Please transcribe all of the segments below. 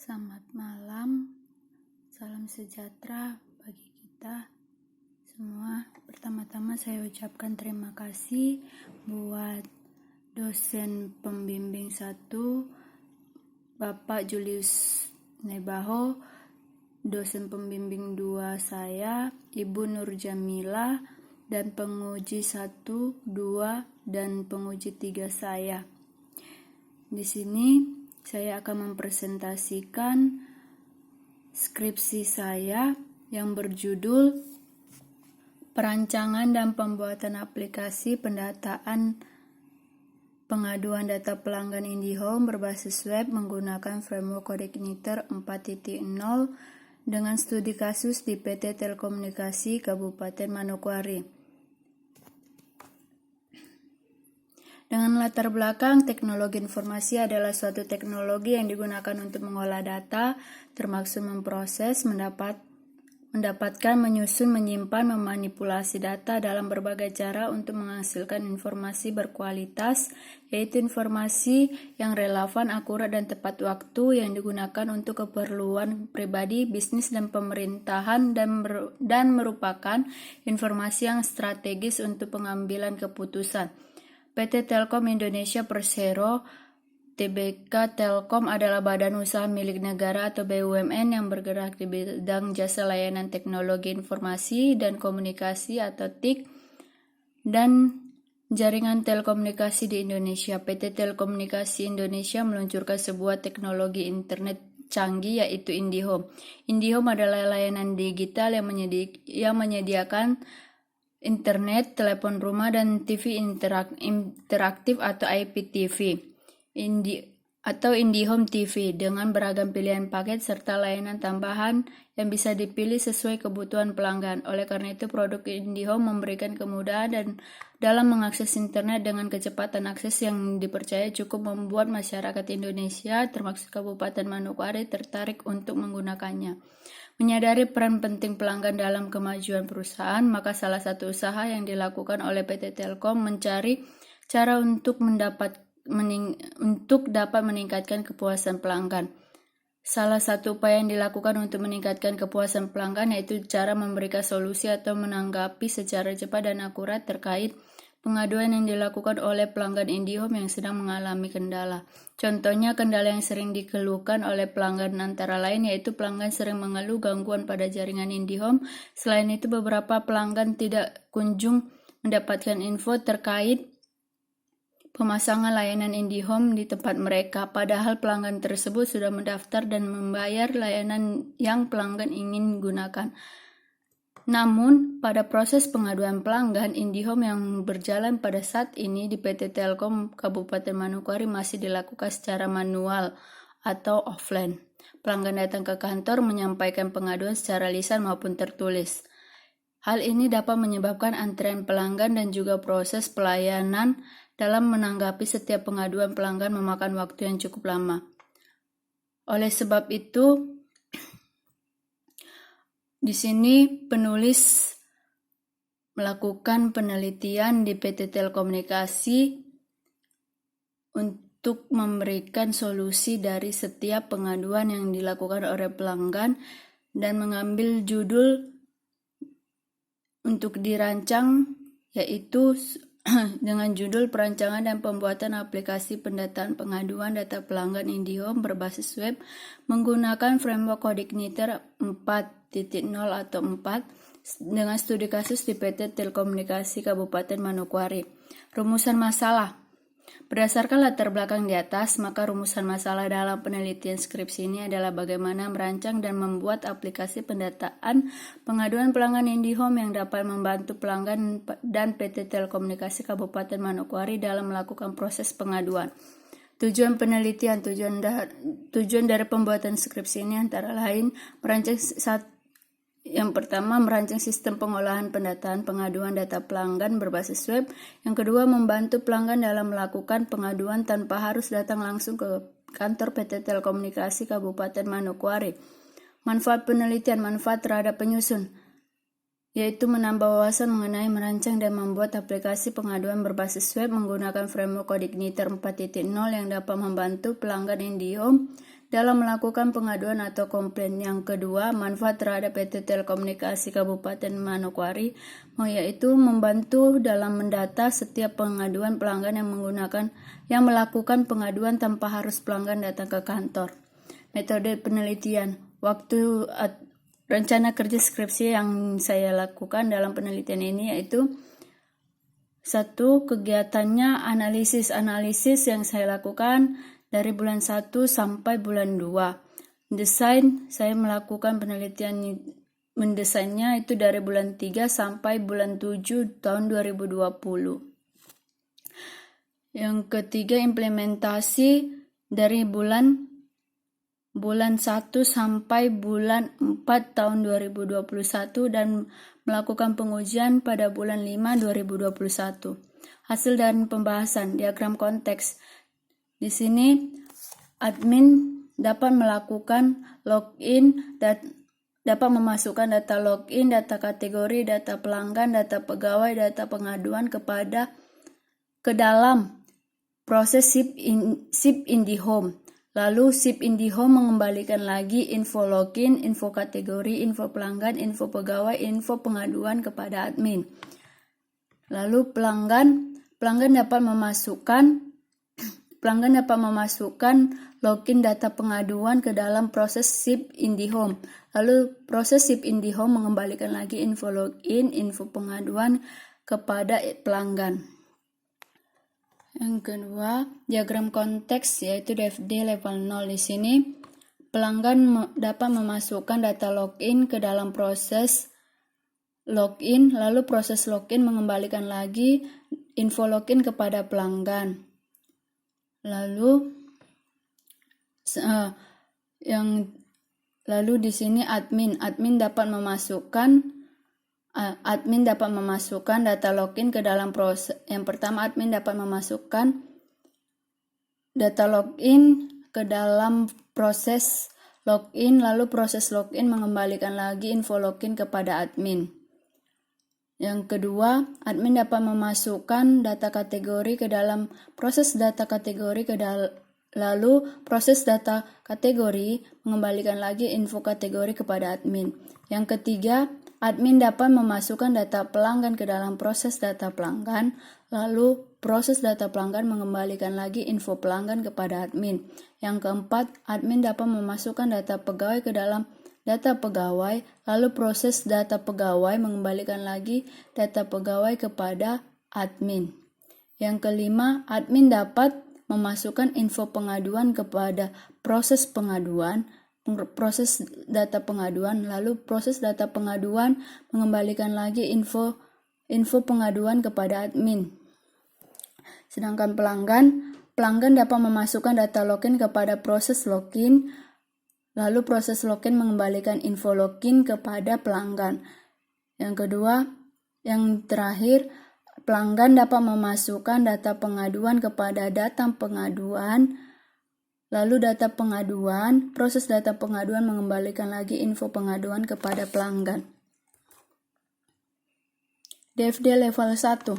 Selamat malam, salam sejahtera bagi kita semua. Pertama-tama saya ucapkan terima kasih buat dosen pembimbing 1, Bapak Julius Nebaho, dosen pembimbing 2 saya, Ibu Nur Jamila, dan penguji 1, 2, dan penguji 3 saya. Di sini saya akan mempresentasikan skripsi saya yang berjudul Perancangan dan Pembuatan Aplikasi Pendataan Pengaduan Data Pelanggan IndiHome berbasis web menggunakan framework CodeIgniter 4.0 dengan studi kasus di PT Telekomunikasi Kabupaten Manokwari. Dengan latar belakang, teknologi informasi adalah suatu teknologi yang digunakan untuk mengolah data, termasuk memproses, mendapatkan, menyusun, menyimpan, memanipulasi data dalam berbagai cara untuk menghasilkan informasi berkualitas, yaitu informasi yang relevan, akurat, dan tepat waktu yang digunakan untuk keperluan pribadi, bisnis, dan pemerintahan dan merupakan informasi yang strategis untuk pengambilan keputusan. PT Telkom Indonesia Persero Tbk Telkom adalah badan usaha milik negara atau BUMN yang bergerak di bidang jasa layanan teknologi informasi dan komunikasi atau TIK dan jaringan telekomunikasi di Indonesia. PT Telekomunikasi Indonesia meluncurkan sebuah teknologi internet canggih yaitu IndiHome. IndiHome adalah layanan digital yang menyediakan internet, telepon rumah, dan TV interaktif atau IPTV atau IndiHome TV dengan beragam pilihan paket serta layanan tambahan yang bisa dipilih sesuai kebutuhan pelanggan. Oleh karena itu, produk IndiHome memberikan kemudahan dan dalam mengakses internet dengan kecepatan akses yang dipercaya cukup membuat masyarakat Indonesia termasuk Kabupaten Manokwari tertarik untuk menggunakannya. Menyadari peran penting pelanggan dalam kemajuan perusahaan, maka salah satu usaha yang dilakukan oleh PT Telkom mencari cara untuk dapat meningkatkan kepuasan pelanggan. Salah satu upaya yang dilakukan untuk meningkatkan kepuasan pelanggan yaitu cara memberikan solusi atau menanggapi secara cepat dan akurat terkait pengaduan yang dilakukan oleh pelanggan IndiHome yang sedang mengalami kendala. Contohnya, kendala yang sering dikeluhkan oleh pelanggan antara lain yaitu pelanggan sering mengeluh gangguan pada jaringan IndiHome. Selain itu, beberapa pelanggan tidak kunjung mendapatkan info terkait pemasangan layanan IndiHome di tempat mereka, padahal pelanggan tersebut sudah mendaftar dan membayar layanan yang pelanggan ingin gunakan. Namun, pada proses pengaduan pelanggan, IndiHome yang berjalan pada saat ini di PT Telkom Kabupaten Manokwari masih dilakukan secara manual atau offline. Pelanggan datang ke kantor menyampaikan pengaduan secara lisan maupun tertulis. Hal ini dapat menyebabkan antrean pelanggan dan juga proses pelayanan dalam menanggapi setiap pengaduan pelanggan memakan waktu yang cukup lama. Oleh sebab itu, di sini penulis melakukan penelitian di PT Telekomunikasi untuk memberikan solusi dari setiap pengaduan yang dilakukan oleh pelanggan dan mengambil judul untuk dirancang yaitu dengan judul Perancangan dan Pembuatan Aplikasi Pendataan Pengaduan Data Pelanggan IndiHome berbasis web menggunakan framework CodeIgniter 4.0 atau 4 dengan studi kasus di PT Telekomunikasi Kabupaten Manokwari. Rumusan masalah. Berdasarkan latar belakang di atas, maka rumusan masalah dalam penelitian skripsi ini adalah bagaimana merancang dan membuat aplikasi pendataan pengaduan pelanggan IndiHome yang dapat membantu pelanggan dan PT Telekomunikasi Kabupaten Manokwari dalam melakukan proses pengaduan. Tujuan penelitian, tujuan dari pembuatan skripsi ini antara lain yang pertama, merancang sistem pengolahan pendataan pengaduan data pelanggan berbasis web. Yang kedua, membantu pelanggan dalam melakukan pengaduan tanpa harus datang langsung ke kantor PT Telekomunikasi Kabupaten Manokwari. Manfaat penelitian, manfaat terhadap penyusun, yaitu menambah wawasan mengenai merancang dan membuat aplikasi pengaduan berbasis web menggunakan framework CodeIgniter 4.0 yang dapat membantu pelanggan IndiHome dalam melakukan pengaduan atau komplain. Yang kedua, manfaat terhadap PT Telekomunikasi Kabupaten Manokwari, yaitu membantu dalam mendata setiap pengaduan pelanggan yang melakukan pengaduan tanpa harus pelanggan datang ke kantor. Metode penelitian, rencana kerja skripsi yang saya lakukan dalam penelitian ini yaitu satu, kegiatannya analisis yang saya lakukan dari bulan 1 sampai bulan 2. Desain, saya melakukan penelitian mendesainnya itu dari bulan 3 sampai bulan 7 tahun 2020. Yang ketiga, implementasi dari bulan 1 sampai bulan 4 tahun 2021 dan melakukan pengujian pada bulan 5 2021. Hasil dan pembahasan diagram konteks. Di sini admin dapat melakukan login dapat memasukkan data login, data kategori, data pelanggan, data pegawai, data pengaduan ke dalam proses SIP IndiHome. Lalu SIP IndiHome mengembalikan lagi info login, info kategori, info pelanggan, info pegawai, info pengaduan kepada admin. Lalu pelanggan dapat memasukkan login data pengaduan ke dalam proses SIP IndiHome. Lalu proses SIP IndiHome mengembalikan lagi info login, info pengaduan kepada pelanggan. Yang kedua, diagram konteks yaitu DFD level 0. Di sini pelanggan dapat memasukkan data login ke dalam proses login, lalu proses login mengembalikan lagi info login kepada pelanggan. Lalu di sini admin dapat memasukkan data login ke dalam proses. Yang pertama, admin dapat memasukkan data login ke dalam proses login, lalu proses login mengembalikan lagi info login kepada admin. Yang kedua, admin dapat memasukkan data kategori ke dalam proses data kategori lalu proses data kategori mengembalikan lagi info kategori kepada admin. Yang ketiga, admin dapat memasukkan data pelanggan ke dalam proses data pelanggan, lalu proses data pelanggan mengembalikan lagi info pelanggan kepada admin. Yang keempat, admin dapat memasukkan data pegawai ke dalam data pegawai, lalu proses data pegawai mengembalikan lagi data pegawai kepada admin. Yang kelima, admin dapat memasukkan info pengaduan kepada proses data pengaduan, lalu proses data pengaduan mengembalikan lagi info pengaduan kepada admin. Sedangkan pelanggan dapat memasukkan data login kepada proses login, lalu proses login mengembalikan info login kepada pelanggan. Yang terakhir, pelanggan dapat memasukkan data pengaduan kepada data pengaduan, lalu proses data pengaduan mengembalikan lagi info pengaduan kepada pelanggan. DFD level 1.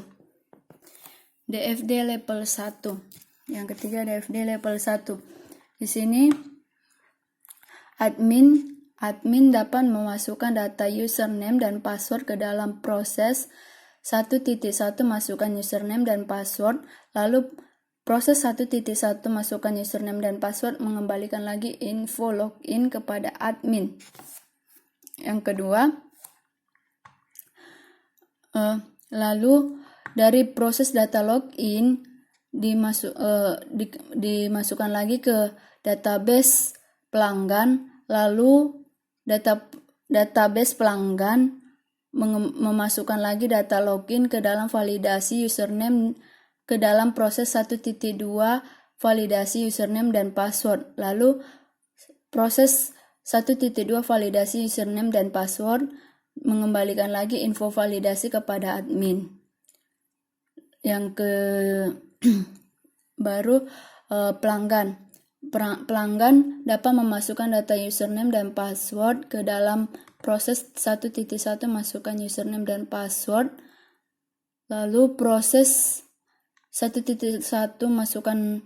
Yang ketiga, DFD level 1. Di sini admin dapat memasukkan data username dan password ke dalam proses 1.1 masukkan username dan password, lalu proses 1.1 masukkan username dan password mengembalikan lagi info login kepada admin. Yang kedua, lalu dari proses data login dimasukkan lagi ke database pelanggan, lalu database pelanggan memasukkan lagi data login ke dalam validasi username ke dalam proses 1.2 validasi username dan password. Lalu proses 1.2 validasi username dan password mengembalikan lagi info validasi kepada admin. Pelanggan dapat memasukkan data username dan password ke dalam proses 1.1 masukkan username dan password, lalu proses 1.1 masukkan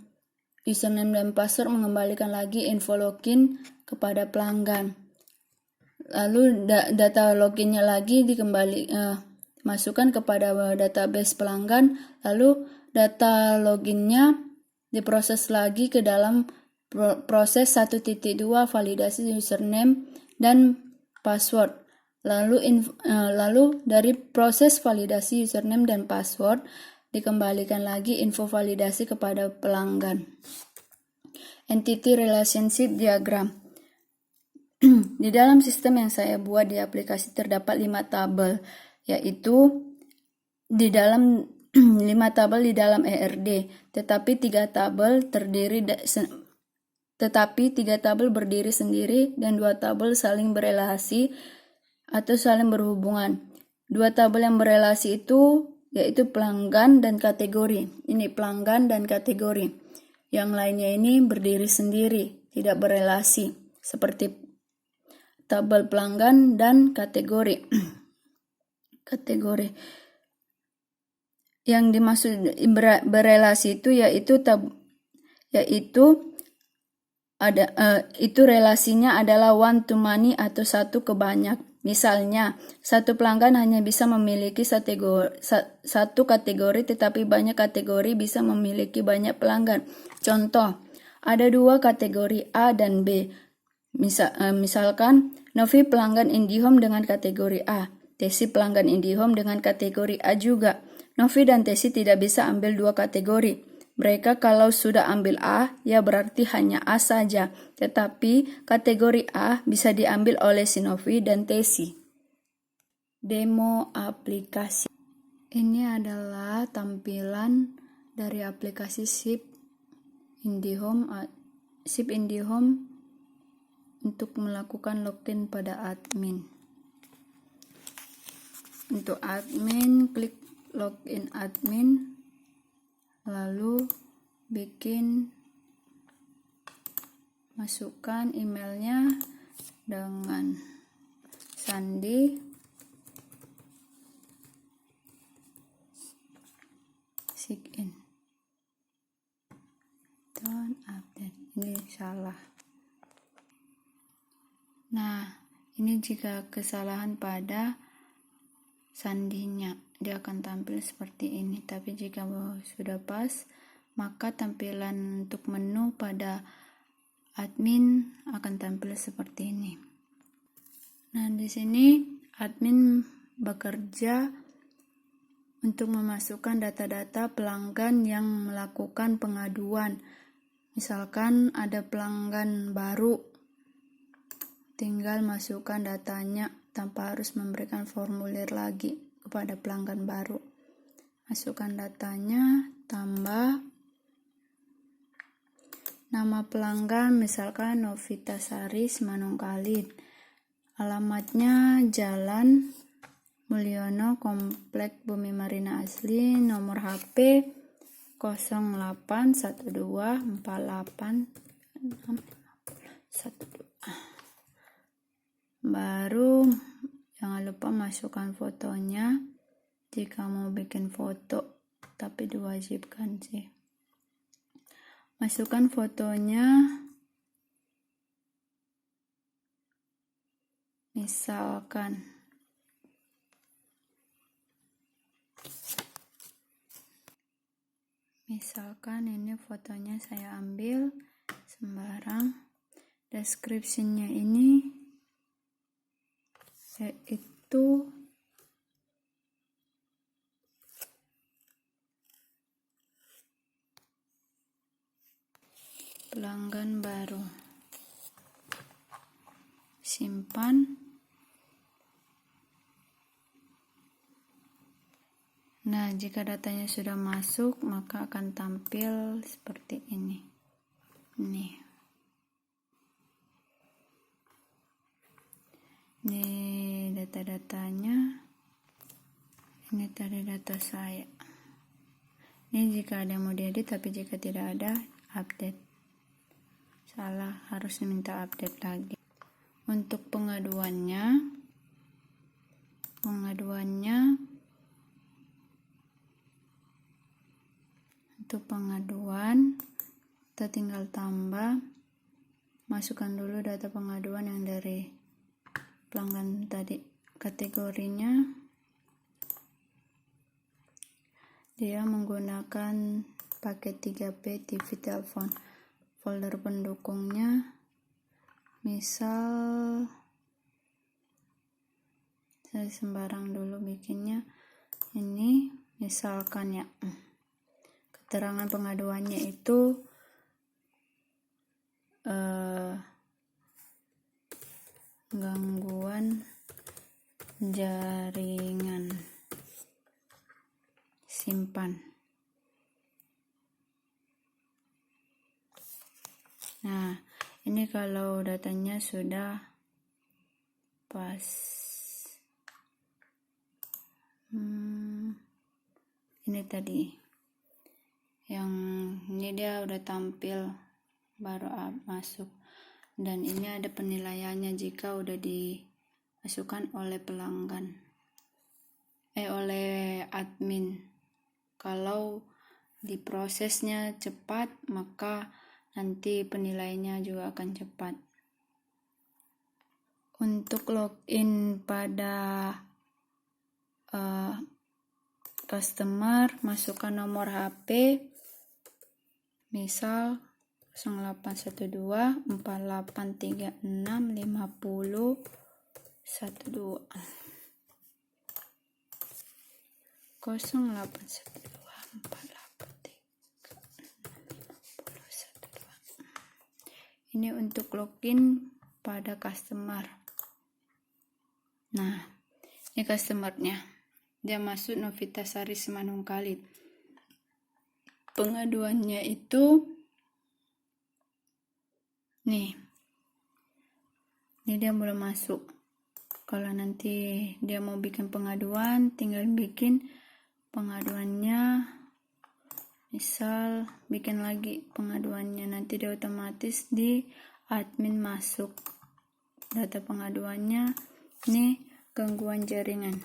username dan password mengembalikan lagi info login kepada pelanggan. Lalu data loginnya lagi masukkan kepada database pelanggan, lalu data loginnya diproses lagi ke dalam proses 1.2 validasi username dan password. Lalu dari proses validasi username dan password dikembalikan lagi info validasi kepada pelanggan. Entity Relationship Diagram. Di dalam sistem yang saya buat di aplikasi terdapat 5 tabel, yaitu di dalam 5 tabel di dalam ERD, tetapi 3 tabel berdiri sendiri dan 2 tabel saling berelasi atau saling berhubungan. 2 tabel yang berelasi itu yaitu pelanggan dan kategori. Ini pelanggan dan kategori. Yang lainnya ini berdiri sendiri, tidak berelasi, seperti tabel pelanggan dan kategori. Kategori yang dimaksud berelasi itu itu relasinya adalah one to many atau satu ke banyak. Misalnya, satu pelanggan hanya bisa memiliki satu kategori, tetapi banyak kategori bisa memiliki banyak pelanggan. Contoh, ada 2 kategori A dan B. Misalkan, Novi pelanggan IndiHome dengan kategori A, Tesi pelanggan IndiHome dengan kategori A juga. Novi dan Tesi tidak bisa ambil 2 kategori. Mereka kalau sudah ambil A, ya berarti hanya A saja. Tetapi kategori A bisa diambil oleh si Novi dan Tesi. Demo aplikasi. Ini adalah tampilan dari aplikasi SIP IndiHome untuk melakukan login pada admin. Untuk admin, klik login admin, lalu masukkan emailnya dengan sandi, sign in, don't update. Ini salah. Nah, ini jika kesalahan pada sandinya, dia akan tampil seperti ini. Tapi jika sudah pas, maka tampilan untuk menu pada admin akan tampil seperti ini. Nah, di sini admin bekerja untuk memasukkan data-data pelanggan yang melakukan pengaduan. Misalkan ada pelanggan baru, tinggal masukkan datanya tanpa harus memberikan formulir lagi kepada pelanggan baru. Masukkan datanya, tambah nama pelanggan, misalkan Novitasari Manungkalit. Alamatnya Jalan Mulyono, Komplek Bumi Marina Asli, nomor HP 0812486112. Baru jangan lupa masukkan fotonya jika mau bikin foto, tapi diwajibkan sih. Masukkan fotonya, misalkan ini fotonya saya ambil sembarang. Deskripsinya ini yaitu pelanggan baru. Simpan. Nah, jika datanya sudah masuk, maka akan tampil seperti ini. Nih. Ini data-datanya. Ini tadi data saya. Ini jika ada yang mau diedit, tapi jika tidak ada, update. Salah, harus minta update lagi. Untuk pengaduan Kita tinggal tambah, masukkan dulu data pengaduan yang dari pelanggan tadi. Kategorinya dia menggunakan paket 3P TV telepon. Folder pendukungnya misal saya sembarang dulu bikinnya, ini misalkan ya, keterangan pengaduannya itu gangguan jaringan simpan. Nah, ini kalau datanya sudah pas. Ini tadi yang ini dia udah tampil baru masuk, dan ini ada penilaiannya jika udah dimasukkan oleh pelanggan oleh admin. Kalau diprosesnya cepat, maka nanti penilaiannya juga akan cepat. Untuk login pada customer, masukkan nomor HP misal 0812 4836 50 12 0812 4836 50 12. Ini untuk login pada customer. Nah, ini customernya, dia masuk Novitasari Simanungkalit. Pengaduannya itu nih, ini dia belum masuk. Kalau nanti dia mau bikin pengaduan, tinggal bikin pengaduannya, misal bikin lagi pengaduannya, nanti dia otomatis di admin masuk data pengaduannya. Ini gangguan jaringan.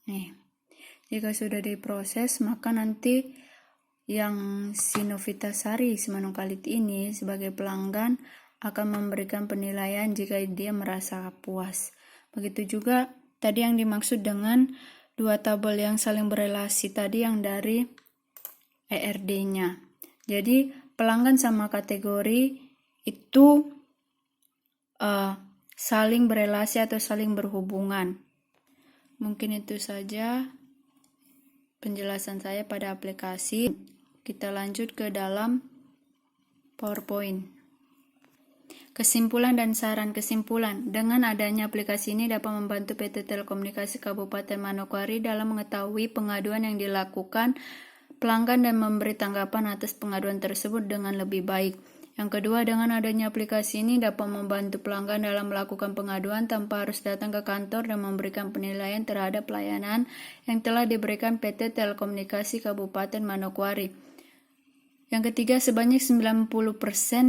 Nih, jika sudah diproses, maka nanti yang si Novitasari Simanungkalit ini sebagai pelanggan akan memberikan penilaian jika dia merasa puas. Begitu juga tadi yang dimaksud dengan dua tabel yang saling berelasi tadi yang dari ERD-nya. Jadi pelanggan sama kategori itu saling berelasi atau saling berhubungan. Mungkin itu saja penjelasan saya pada aplikasi. Kita lanjut ke dalam PowerPoint. Kesimpulan dan saran. Kesimpulan, dengan adanya aplikasi ini dapat membantu PT Telekomunikasi Kabupaten Manokwari dalam mengetahui pengaduan yang dilakukan pelanggan dan memberi tanggapan atas pengaduan tersebut dengan lebih baik. Yang kedua, dengan adanya aplikasi ini dapat membantu pelanggan dalam melakukan pengaduan tanpa harus datang ke kantor dan memberikan penilaian terhadap pelayanan yang telah diberikan PT Telekomunikasi Kabupaten Manokwari. Yang ketiga, sebanyak 90%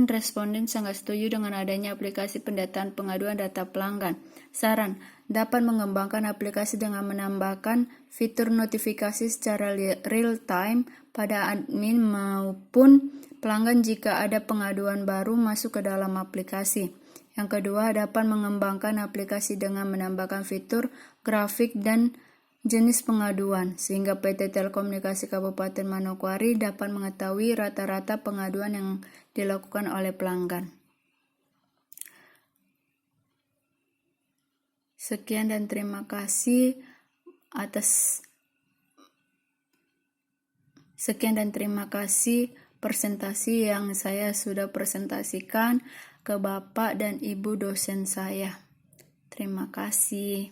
responden sangat setuju dengan adanya aplikasi pendataan pengaduan data pelanggan. Saran, dapat mengembangkan aplikasi dengan menambahkan fitur notifikasi secara real time pada admin maupun pelanggan jika ada pengaduan baru masuk ke dalam aplikasi. Yang kedua, dapat mengembangkan aplikasi dengan menambahkan fitur grafik dan jenis pengaduan, sehingga PT Telekomunikasi Kabupaten Manokwari dapat mengetahui rata-rata pengaduan yang dilakukan oleh pelanggan. Sekian dan terima kasih presentasi yang saya sudah presentasikan ke Bapak dan Ibu dosen saya. Terima kasih.